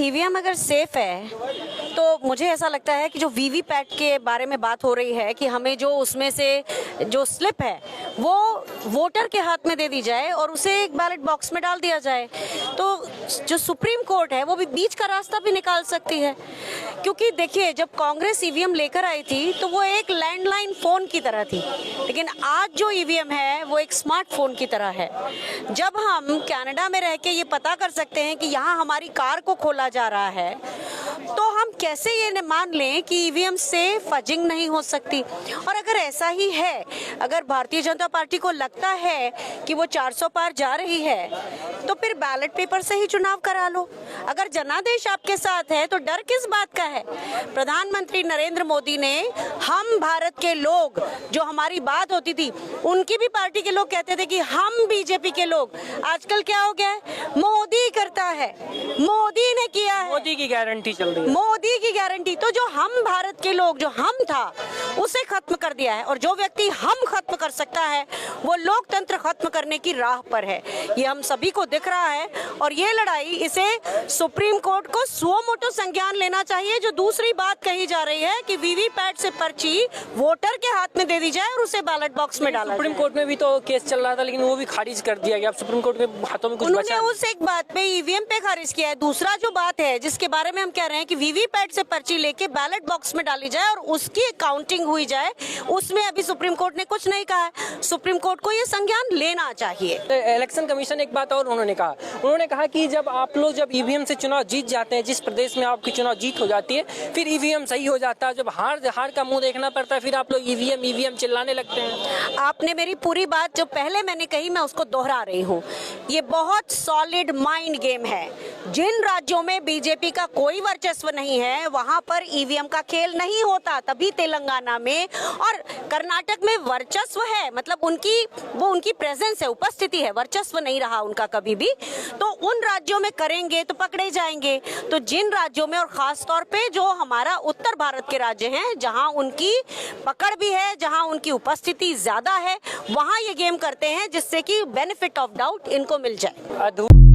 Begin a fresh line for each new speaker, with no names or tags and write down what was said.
EVM अगर safe है तो मुझे ऐसा लगता है कि जो वीवीपैट के बारे में बात हो रही है कि हमें जो उसमें से जो स्लिप है वो वोटर के हाथ में दे दी जाए और उसे एक बैलेट बॉक्स में डाल दिया जाए, तो जो सुप्रीम कोर्ट है वो भी बीच का रास्ता भी निकाल सकती है। क्योंकि देखिए, जब कांग्रेस ईवीएम लेकर आई थी तो वो एक लैंडलाइन फोन की तरह थी, लेकिन आज जो ईवीएम है वो एक स्मार्टफोन की तरह है। जब हम कनाडा में रह के ये पता कर सकते हैं कि यहाँ हमारी कार को खोला जा रहा है, तो हम कैसे ये मान लें कि ईवीएम से फजिंग नहीं हो सकती। और अगर ऐसा ही है, अगर भारतीय जनता पार्टी को लगता है कि वो 400 पार जा रही है, तो फिर बैलेट पेपर से ही चुनाव करा लो। अगर जनादेश आपके साथ है तो डर किस बात का है। प्रधानमंत्री नरेंद्र मोदी ने हम भारत के लोग, जो हमारी बात होती थी, उनकी भी पार्टी के लोग कहते थे कि हम बीजेपी के लोग। आजकल क्या हो गया है, मोदी करता है, मोदी ने किया है,
मोदी की गारंटी चल रही है,
मोदी की गारंटी। तो जो हम भारत के लोग, जो हम था, उसे खत्म कर दिया है। और जो व्यक्ति हम खत्म कर सकता है वो लोकतंत्र खत्म करने की राह पर है। ये हम सभी को दिख रहा है और ये लड़ाई, इसे सुप्रीम कोर्ट को सुओ मोटो संज्ञान लेना चाहिए। जो दूसरी बात कही जा रही है कि वीवीपैट से पर्ची वोटर के हाथ में दे दी जाए और उसे बैलेट बॉक्स में डाला जाए।
सुप्रीम कोर्ट में भी तो केस चल रहा था, लेकिन वो भी खारिज कर दिया गया। अब सुप्रीम कोर्ट के हाथों में कुछ
उन्होंने
बचा
उस एक बात पे ईवीएम पे खारिज किया है। दूसरा जो बात है जिसके बारे में हम कह रहे हैं कि वीवीपैट से पर्ची लेके बैलेट बॉक्स में डाली जाए और उसकी काउंटिंग हुई जाए, उसमें अभी सुप्रीम कोर्ट ने कुछ नहीं कहा है। सुप्रीम कोर्ट को ये संज्ञान लेना चाहिए।
इलेक्शन कमीशन एक बात और उन्होंने कहा कि जब आप लोग जब ईवीएम से चुनाव जीत जाते हैं, जिस प्रदेश में आपकी चुनाव जीत हो जाती है, फिर ईवीएम सही हो जाता है। जब हार का मुंह देखना पड़ता है, फिर आप लोग ईवीएम चिल्लाने लगते हैं।
आपने मेरी पूरी बात जो पहले मैंने कही, मैं उसको दोहरा रही हूँ। ये बहुत सॉलिड माइंड गेम है। जिन राज्यों में बीजेपी का कोई वर्चस्व नहीं है वहां पर ईवीएम का खेल नहीं होता। तभी तेलंगाना में और कर्नाटक में वर्चस्व है, मतलब उनकी प्रेजेंस है, उपस्थिति है, वर्चस्व नहीं रहा उनका कभी भी। तो उन राज्यों में करेंगे तो पकड़े जाएंगे। तो जिन राज्यों में, और खास तौर पे जो हमारा उत्तर भारत के राज्य हैं, जहां उनकी पकड़ भी है, जहां उनकी उपस्थिति ज्यादा है, वहां ये गेम करते हैं जिससे कि बेनिफिट ऑफ डाउट इनको मिल जाए।